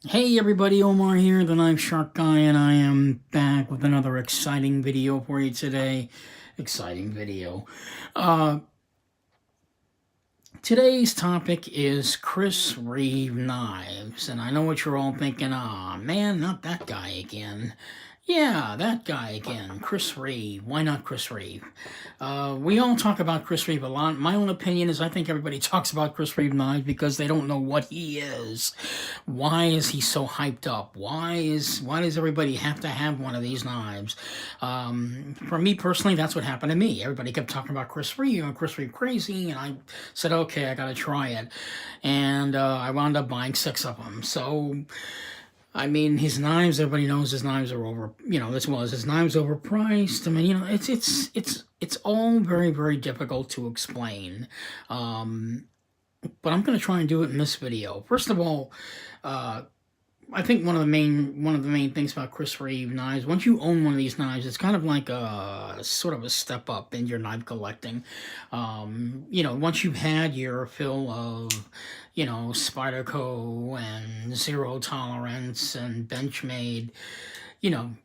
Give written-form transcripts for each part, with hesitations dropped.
Hey everybody, Omar here, the Knife Shark Guy, and I am back with another exciting video for you today. Exciting video. Uh, Today's topic is Chris Reeve knives, and I know what you're all thinking, ah, man, not that guy again. Yeah, that guy again, Chris Reeve. Why not Chris Reeve? We all talk about Chris Reeve a lot. My own opinion is I think everybody talks about Chris Reeve knives because they don't know what he is. Why is he so hyped up? Why does everybody have to have one of these knives? For me personally, that's what happened to me. Everybody kept talking about Chris Reeve and Chris Reeve crazy, and I said, okay, I gotta try it, and I wound up buying 6 of them. So I mean, his knives. Everybody knows his knives are over. This was his knives overpriced. I mean, it's all very difficult to explain. But I'm gonna try and do it in this video. First of all, uh, I think one of the main things about Chris Reeve knives. Once you own one of these knives, it's kind of like a sort of a step up in your knife collecting. Once you've had your fill of, Spyderco and Zero Tolerance and Benchmade, you know,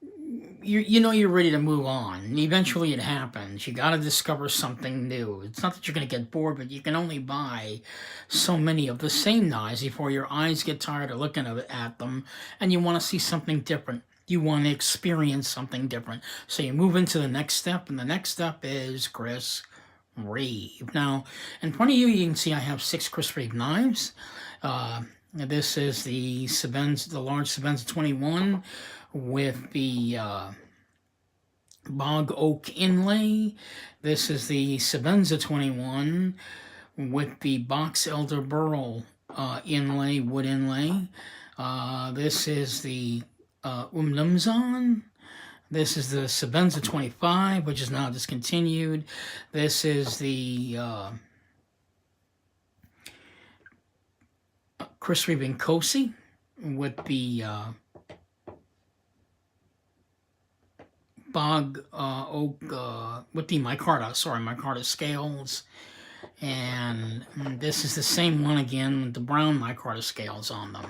you're ready to move on. And eventually it happens. You got to discover something new. It's not that you're going to get bored, but you can only buy so many of the same knives before your eyes get tired of looking at them and you want to see something different. You want to experience something different. So you move into the next step, and the next step is Chris Reeve. Now, in front of you, you can see I have 6 Chris Reeve knives. This is the large Sebenza 21 with the bog oak inlay. This is the Sebenza 21 with the box elder burl inlay, wood inlay. This is the Umnumzan. This is the Sebenza 25, which is now discontinued. This is the Chris Reeve Nkosi with the bog oak with the micarta scales, and this is the same one again with the brown micarta scales on them.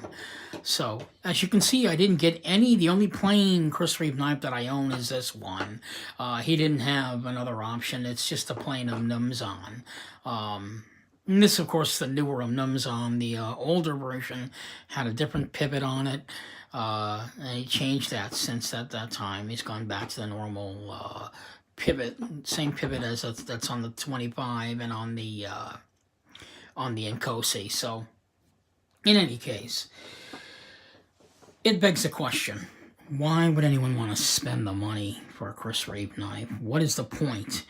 So as you can see, I didn't get any. The only plain Chris Reeve knife that I own is this one. He didn't have another option. It's just a plain Numzon. And this, of course, the newer Numzon. The older version had a different pivot on it. And he changed that since at that time. He's gone back to the normal pivot, same pivot as that's on the 25 and on the Nkosi. So, in any case, it begs the question: why would anyone want to spend the money for a Chris Reeve knife? What is the point?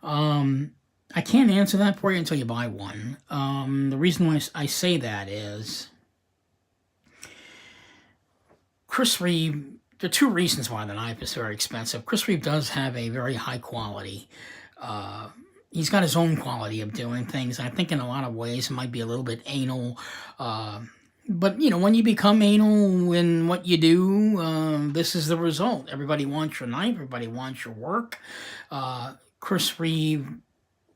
I can't answer that for you until you buy one. The reason why I say that is Chris Reeve. There are 2 reasons why the knife is very expensive. Chris Reeve does have a very high quality. He's got his own quality of doing things. I think in a lot of ways it might be a little bit anal. But, when you become anal in what you do, this is the result. Everybody wants your knife. Everybody wants your work. Chris Reeve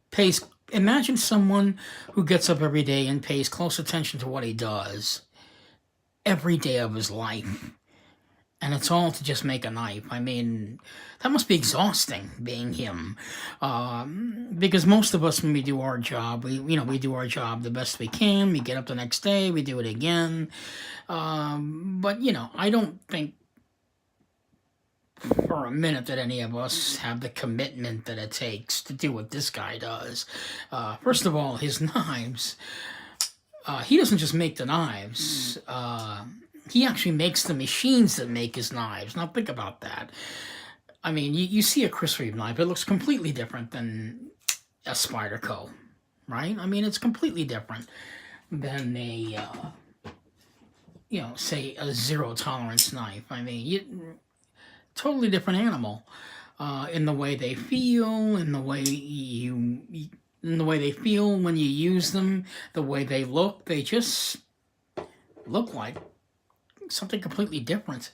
pays. Imagine someone who gets up every day and pays close attention to what he does every day of his life. And it's all to just make a knife. I mean, that must be exhausting being him, because most of us, when we do our job, we do our job the best we can. We get up the next day, we do it again. But I don't think for a minute that any of us have the commitment that it takes to do what this guy does. First of all, his knives. He doesn't just make the knives. He actually makes the machines that make his knives. Now think about that. I mean, you see a Chris Reeve knife, it looks completely different than a Spyderco, right? I mean, it's completely different than a, say a zero tolerance knife. I mean, totally different animal in the way they feel, in the way they feel when you use them, the way they look. They just look like something completely different.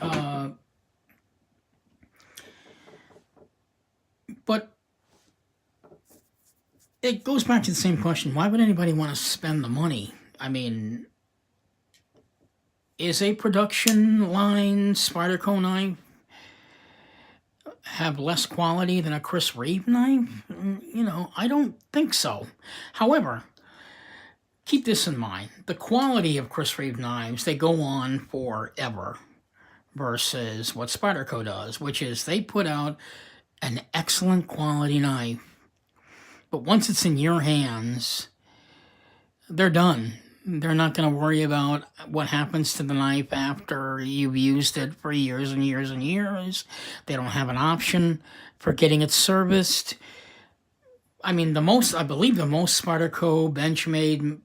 But it goes back to the same question. Why would anybody want to spend the money? I mean, 'cause, you know, when you become anal in what you do, this is the result. Everybody wants your knife. Everybody wants your work. Chris Reeve pays. Imagine someone who gets up every day and pays close attention to what he does every day of his life. You know, it goes back to the same question. Why would anybody want to spend the money? I mean, Is a production line Spyderco knife have less quality than a Chris Reeve knife? You know, I don't think so. However, keep this in mind. The quality of Chris Reeve knives, they go on forever versus what Spyderco does, which is they put out an excellent quality knife. But once it's in your hands, they're done. They're not going to worry about what happens to the knife after you've used it for years and years and years. They don't have an option for getting it serviced. I mean, I believe the most Spyderco Benchmade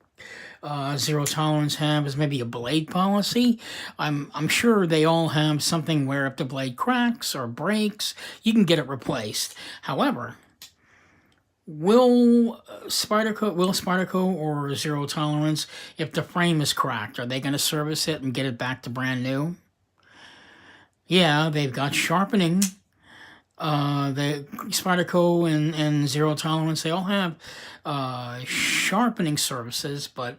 zero tolerance have is maybe a blade policy. I'm sure they all have something where if the blade cracks or breaks, you can get it replaced. However, will Spyderco or zero tolerance, if the frame is cracked, are they going to service it and get it back to brand new? Yeah, they've got sharpening. The Spyderco and zero tolerance, they all have sharpening services, but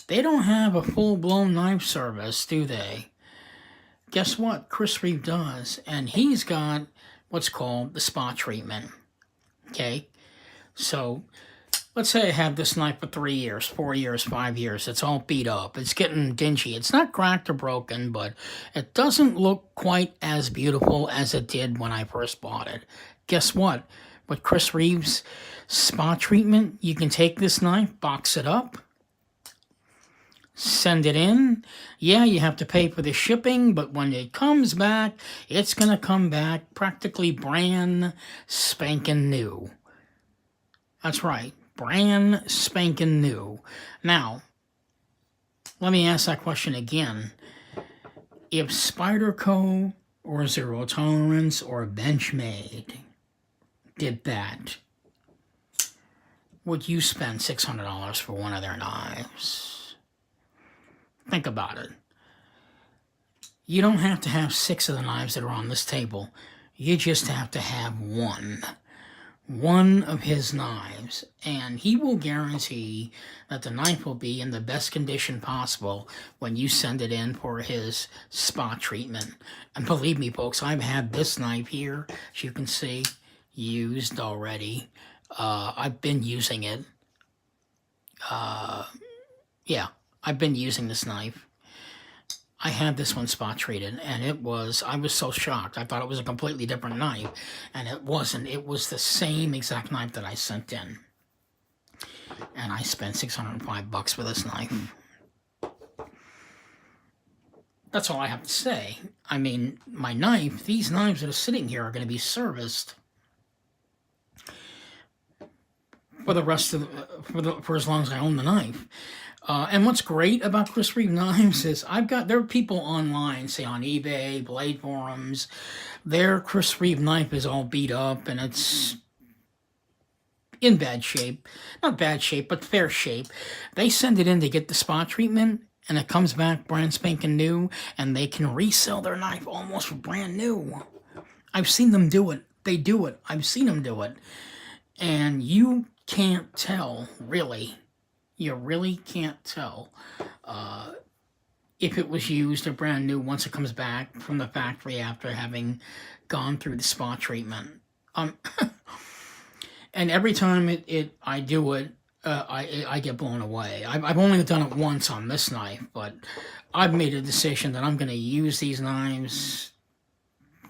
they don't have a full-blown knife service, do they? Guess what? Chris Reeve does, and he's got what's called the spot treatment. Okay, so let's say I have this knife for 3 years, 4 years, 5 years. It's all beat up. It's getting dingy. It's not cracked or broken, but it doesn't look quite as beautiful as it did when I first bought it. Guess what? With Chris Reeve's spot treatment, you can take this knife, box it up, send it in. Yeah, you have to pay for the shipping, but when it comes back, it's going to come back practically brand spanking new. That's right. Brand spanking new. Now, let me ask that question again. If Spyderco or Zero Tolerance or Benchmade did that, would you spend $600 for one of their knives? Think about it. You don't have to have 6 of the knives that are on this table. You just have to have one of his knives, and he will guarantee that the knife will be in the best condition possible when you send it in for his spot treatment. And believe me, folks, I've had this knife here, as you can see, used already. I've been using it. Yeah, I've been using this knife. I had this one spot treated, and I was so shocked. I thought it was a completely different knife, and it wasn't. It was the same exact knife that I sent in. And I spent $605 for this knife. That's all I have to say. I mean, my knife, these knives that are sitting here are going to be serviced for the rest of for as long as I own the knife. And what's great about Chris Reeve knives is there are people online, say on eBay, Blade Forums, their Chris Reeve knife is all beat up and it's in bad shape. Not bad shape, but fair shape. They send it in to get the spot treatment and it comes back brand spanking new and they can resell their knife almost for brand new. I've seen them do it. They do it. I've seen them do it. And you can't tell, really. You really can't tell if it was used or brand new once it comes back from the factory after having gone through the spot treatment. And every time I do it, I get blown away. I've only done it once on this knife, but I've made a decision that I'm going to use these knives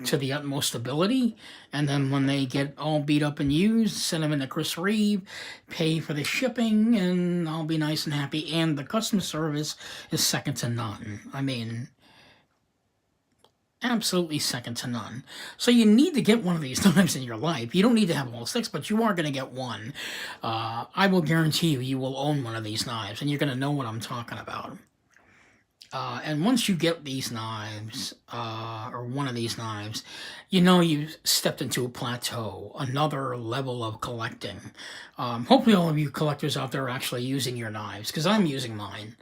to the utmost ability, and then when they get all beat up and used, send them into Chris Reeve, pay for the shipping, and I'll be nice and happy. And the customer service is second to none. I mean, absolutely second to none. So you need to get one of these knives in your life. You don't need to have all 6, but you are going to get one. I will guarantee you will own one of these knives, and you're going to know what I'm talking about. And once you get these knives, or one of these knives, you know you've stepped into a plateau, another level of collecting. Hopefully all of you collectors out there are actually using your knives, because I'm using mine.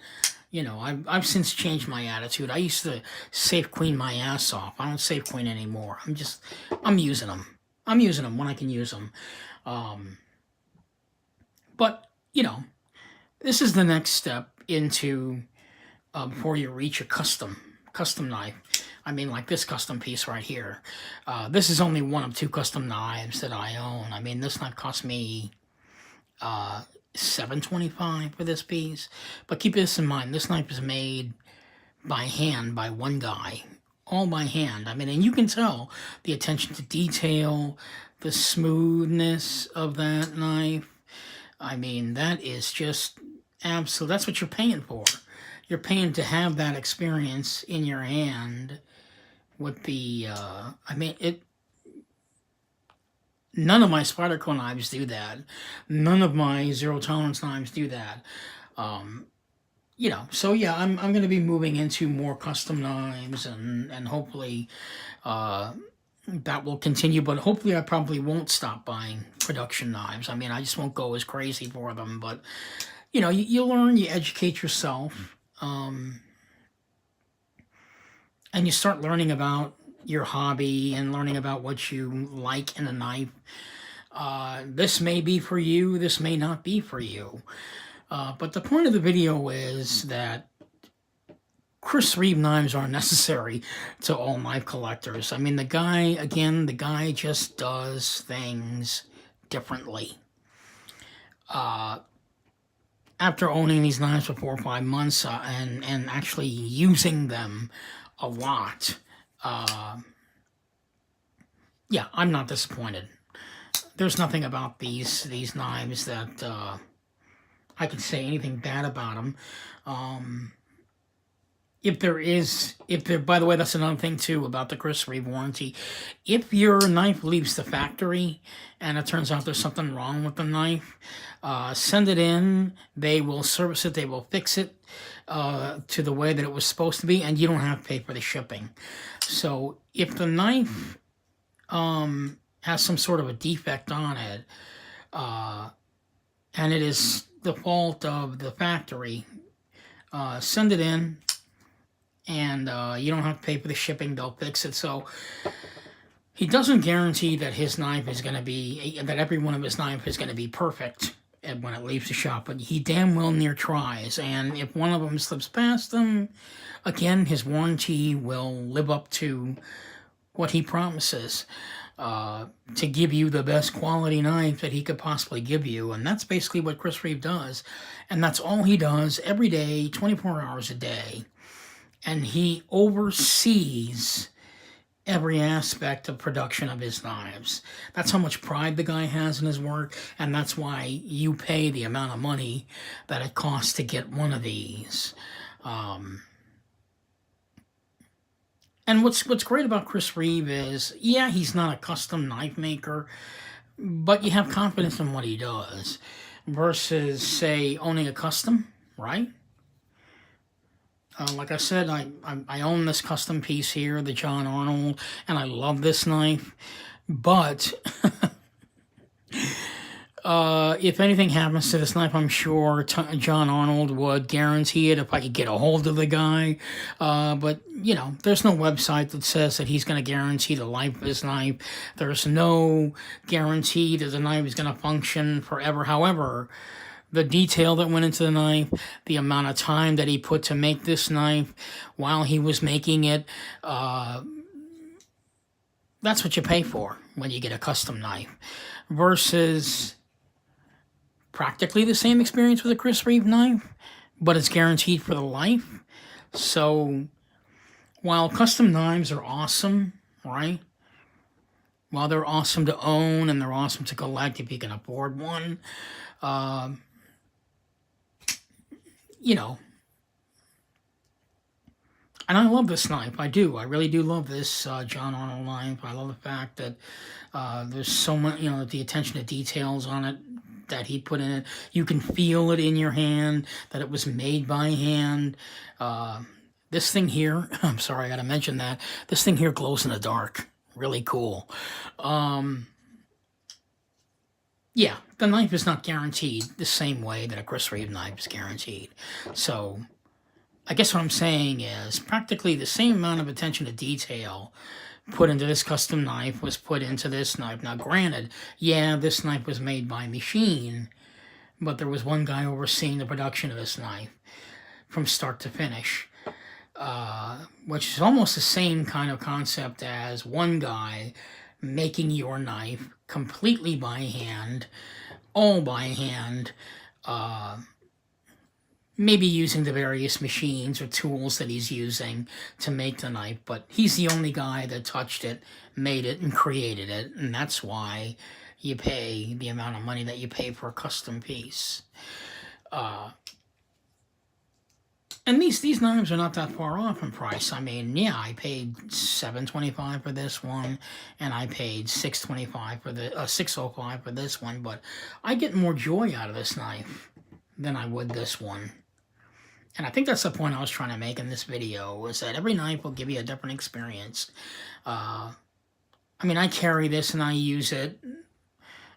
You know, I've since changed my attitude. I used to safe clean my ass off. I don't safe clean anymore. I'm using them. I'm using them when I can use them. But, you know, this is the next step into before you reach a custom knife. I mean, like this custom piece right here. This is only one of 2 custom knives that I own. I mean, this knife cost me $7.25 for this piece. But keep this in mind, this knife is made by hand by one guy, all by hand. I mean, and you can tell the attention to detail, the smoothness of that knife. I mean, that is just absolute. That's what you're paying for. You're paying to have that experience in your hand with the, I mean, none of my Spyderco knives do that. None of my zero tolerance knives do that. You know, so yeah, I'm going to be moving into more custom knives, and hopefully that will continue, but hopefully I probably won't stop buying production knives. I mean, I just won't go as crazy for them, but you know, you learn, you educate yourself, and you start learning about your hobby and learning about what you like in a knife. This may be for you, this may not be for you. But the point of the video is that Chris Reeve knives are necessary to all knife collectors. I mean, the guy just does things differently. After owning these knives for 4 or 5 months and actually using them a lot, yeah, I'm not disappointed. There's nothing about these knives that I can say anything bad about them. By the way, that's another thing too about the Chris Reeve warranty. If your knife leaves the factory and it turns out there's something wrong with the knife, send it in. They will service it. They will fix it to the way that it was supposed to be, and you don't have to pay for the shipping. So if the knife has some sort of a defect on it, and it is the fault of the factory, send it in, and you don't have to pay for the shipping. They'll fix it. So he doesn't guarantee that his knife is going to be, that every one of his knife is going to be perfect when it leaves the shop, but he damn well near tries. And if one of them slips past him, again, his warranty will live up to what he promises, to give you the best quality knife that he could possibly give you. And that's basically what Chris Reeve does. And that's all he does every day, 24 hours a day. And he oversees every aspect of production of his knives. That's how much pride the guy has in his work, and that's why you pay the amount of money that it costs to get one of these. And what's great about Chris Reeve is, yeah, he's not a custom knife maker, but you have confidence in what he does, versus, say, owning a custom, right? Like I said, I own this custom piece here, the John Arnold, and I love this knife. But if anything happens to this knife, I'm sure John Arnold would guarantee it if I could get a hold of the guy. But, you know, there's no website that says that he's going to guarantee the life of his knife. There's no guarantee that the knife is going to function forever. However, the detail that went into the knife, the amount of time that he put to make this knife while he was making it, that's what you pay for when you get a custom knife. Versus practically the same experience with a Chris Reeve knife, but it's guaranteed for the life. So while custom knives are awesome, right? While they're awesome to own and they're awesome to collect if you can afford one, you know, and I love this knife. I do. I really do love this John Arnold knife. I love the fact that there's so much, you know, the attention to details on it that he put in it. You can feel it in your hand, that it was made by hand. This thing here, I'm sorry, I got to mention that. This thing here glows in the dark. Really cool. Yeah, the knife is not guaranteed the same way that a Chris Reeve knife is guaranteed. So I guess what I'm saying is practically the same amount of attention to detail put into this custom knife was put into this knife. Now, granted, yeah, this knife was made by machine, but there was one guy overseeing the production of this knife. from start to finish, which is almost the same kind of concept as one guy making your knife completely by hand, all by hand, maybe using the various machines or tools that he's using to make the knife, but he's the only guy that touched it, made it, and created it, and that's why you pay the amount of money that you pay for a custom piece. And these knives are not that far off in price. I mean, yeah, I paid $7.25 for this one, and I paid $6.25 for the $6.05 for this one. But I get more joy out of this knife than I would this one. And I think that's the point I was trying to make in this video, was that every knife will give you a different experience. I mean, I carry this and I use it.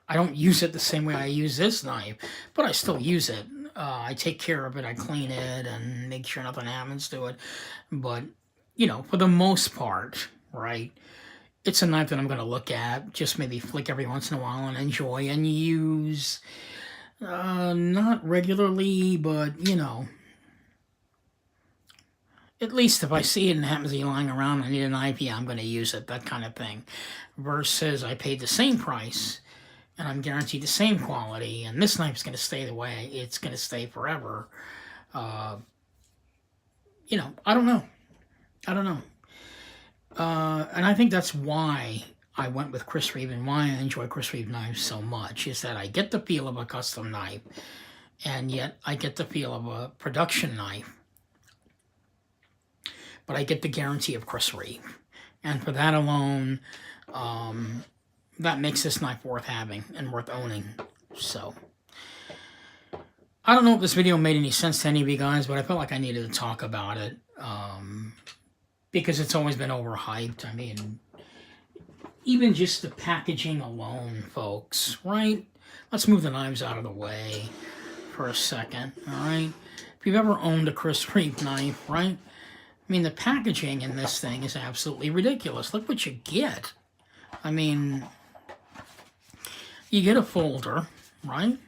I don't use it the same way I use this knife, but I still use it. I take care of it, I clean it, and make sure nothing happens to it. But, you know, for the most part, right, it's a knife that I'm going to look at, just maybe flick every once in a while and enjoy and use. Not regularly, but, you know, at least if I see it and it happens to be lying around, I need a knife, yeah, I'm going to use it, that kind of thing. Versus I paid the same price, and I'm guaranteed the same quality, and this knife's going to stay the way it's going to stay forever. You know, I don't know. And I think that's why I went with Chris Reeve and why I enjoy Chris Reeve knives so much, is that I get the feel of a custom knife, and yet I get the feel of a production knife. But I get the guarantee of Chris Reeve. And for that alone, that makes this knife worth having and worth owning. So, I don't know if this video made any sense to any of you guys, but I felt like I needed to talk about it. Because it's always been overhyped. I mean, even just the packaging alone, folks, right? Let's move the knives out of the way for a second, all right? If you've ever owned a Chris Reeve knife, right? I mean, the packaging in this thing is absolutely ridiculous. Look what you get. I mean, you get a folder, right?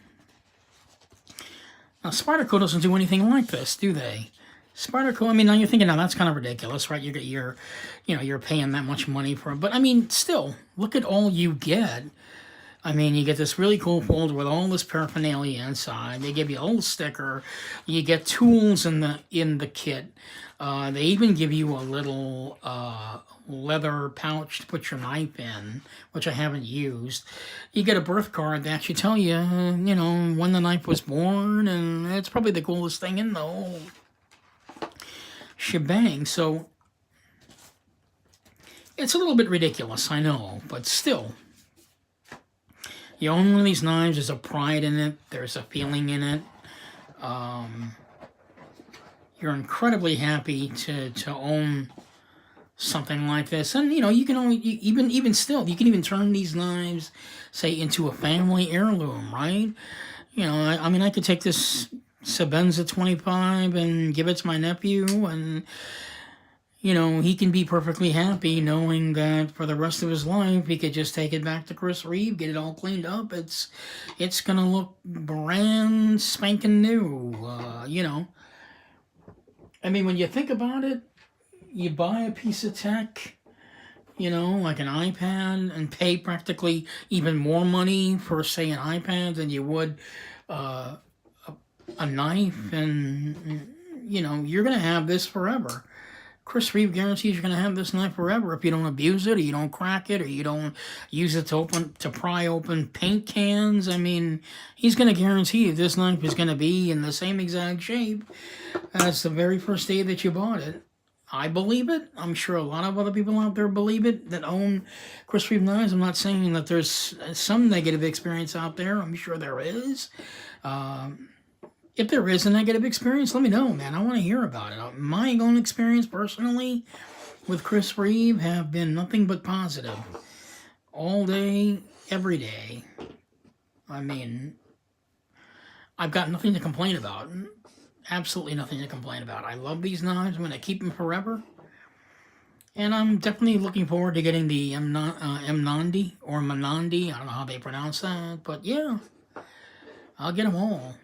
Now, Spyderco doesn't do anything like this, do they? Spyderco, I mean, now you're thinking, now that's kind of ridiculous, right? You know, you're paying that much money for it. But, I mean, still, look at all you get. I mean, you get this really cool folder with all this paraphernalia inside. They give you a little sticker. You get tools in the kit. They even give you a little leather pouch to put your knife in, which I haven't used. You get a birth card that actually tell you, you know, when the knife was born, and it's probably the coolest thing in the whole shebang. So it's a little bit ridiculous, I know, but still. You own one of these knives, there's a pride in it, there's a feeling in it. You're incredibly happy to own something like this. And, you know, you can only, even still, you can even turn these knives, say, into a family heirloom, right? You know, I mean, I could take this Sebenza 25 and give it to my nephew, and, you know, he can be perfectly happy knowing that for the rest of his life, he could just take it back to Chris Reeve, get it all cleaned up. It's going to look brand spanking new, you know. I mean, when you think about it, you buy a piece of tech, you know, like an iPad, and pay practically even more money for, say, an iPad than you would a knife, and, you know, you're going to have this forever. Chris Reeve guarantees you're going to have this knife forever if you don't abuse it, or you don't crack it, or you don't use it to pry open paint cans. I mean, he's going to guarantee this knife is going to be in the same exact shape as the very first day that you bought it. I believe it. I'm sure a lot of other people out there believe it that own Chris Reeve knives. I'm not saying that there's some negative experience out there. I'm sure there is. If there is a negative experience, let me know, man. I want to hear about it. My own experience personally with Chris Reeve have been nothing but positive. All day, every day. I mean, I've got nothing to complain about. Absolutely nothing to complain about. I love these knives. I'm going to keep them forever. And I'm definitely looking forward to getting the M90 or Manandi. I don't know how they pronounce that. But yeah, I'll get them all.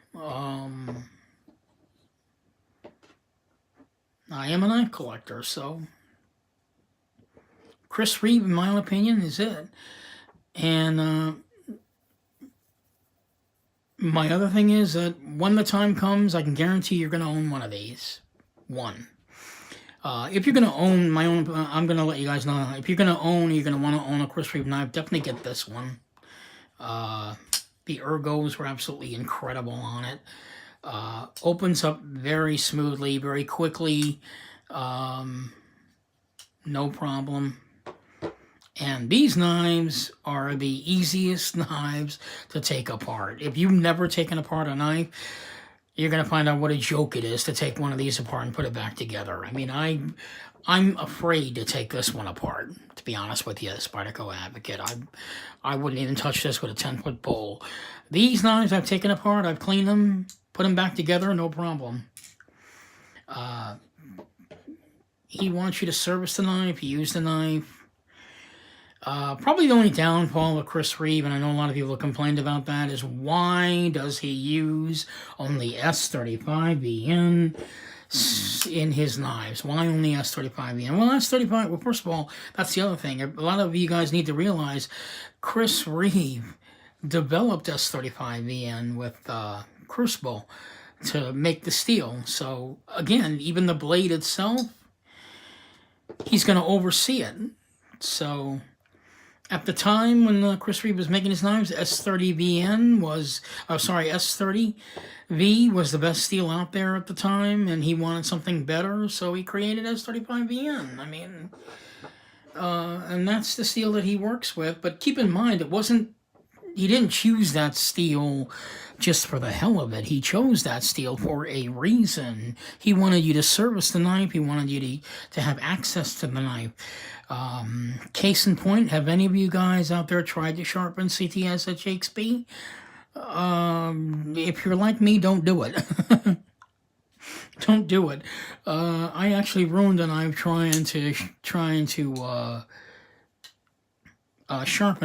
I am a knife collector, so Chris Reeve, in my opinion, is it. And my other thing is that when the time comes, I can guarantee you're going to own one of these. One. If you're going to own my own, I'm going to let you guys know, if you're going to own, you're going to want to own a Chris Reeve knife, definitely get this one. The ergos were absolutely incredible on it. Opens up very smoothly, very quickly. No problem. And these knives are the easiest knives to take apart. If you've never taken apart a knife, you're going to find out what a joke it is to take one of these apart and put it back together. I mean, I'm afraid to take this one apart, to be honest with you, Spyderco Advocate. I wouldn't even touch this with a 10-foot pole. These knives I've taken apart, I've cleaned them, put them back together, no problem. He wants you to service the knife, use the knife. Probably the only downfall of Chris Reeve, and I know a lot of people have complained about that, is why does he use only S35VN in his knives? Why only S35VN? Well, S35, well, first of all, that's the other thing. A lot of you guys need to realize Chris Reeve developed S35VN with Crucible to make the steel. So, again, even the blade itself, he's going to oversee it. So at the time when Chris Reeve was making his knives, S30V was the best steel out there at the time, and he wanted something better, so he created S35VN. I mean, and that's the steel that he works with. But keep in mind, he didn't choose that steel just for the hell of it. He chose that steel for a reason. He wanted you to service the knife. He wanted you to have access to the knife. Case in point, have any of you guys out there tried to sharpen CTS at HXP? If you're like me, don't do it. Don't do it. I actually ruined a knife trying to sharpen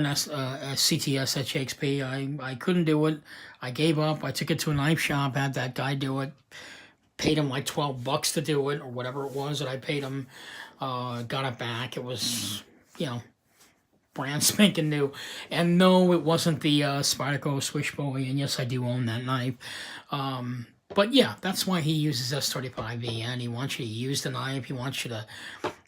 CTS at HXP. I couldn't do it. I gave up. I took it to a knife shop, had that guy do it. Paid him like $12 to do it, or whatever it was that I paid him. Got it back. It was, brand spanking new. And no, it wasn't the Spyderco Swish Bowie, and yes, I do own that knife. But yeah, that's why he uses S35VN. He wants you to use the knife. He wants you to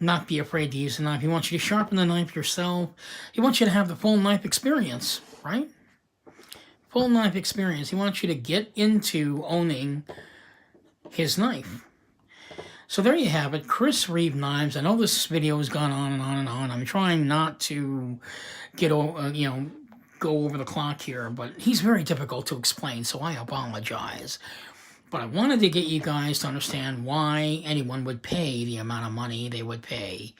not be afraid to use the knife. He wants you to sharpen the knife yourself. He wants you to have the full knife experience, right? Full knife experience. He wants you to get into owning his knife. So there you have it, Chris Reeve knives. I know this video has gone on and on and on. I'm trying not to get, go over the clock here, but he's very difficult to explain, so I apologize. But I wanted to get you guys to understand why anyone would pay the amount of money they would pay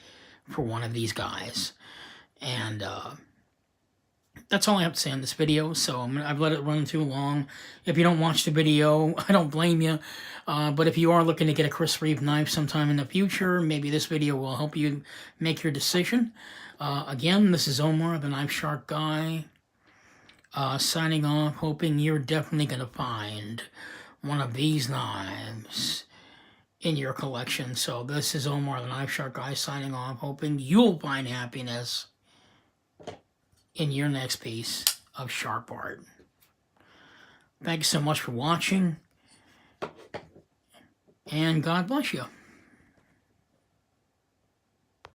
for one of these guys. And that's all I have to say on this video, so I've let it run too long. If you don't watch the video, I don't blame you. But if you are looking to get a Chris Reeve knife sometime in the future, maybe this video will help you make your decision. Again, this is Omar, the Knife Shark Guy, signing off, hoping you're definitely going to find one of these knives in your collection. So this is Omar, the Knife Shark Guy, signing off, hoping you'll find happiness in your next piece of sharp art. Thank you so much for watching, and God bless you.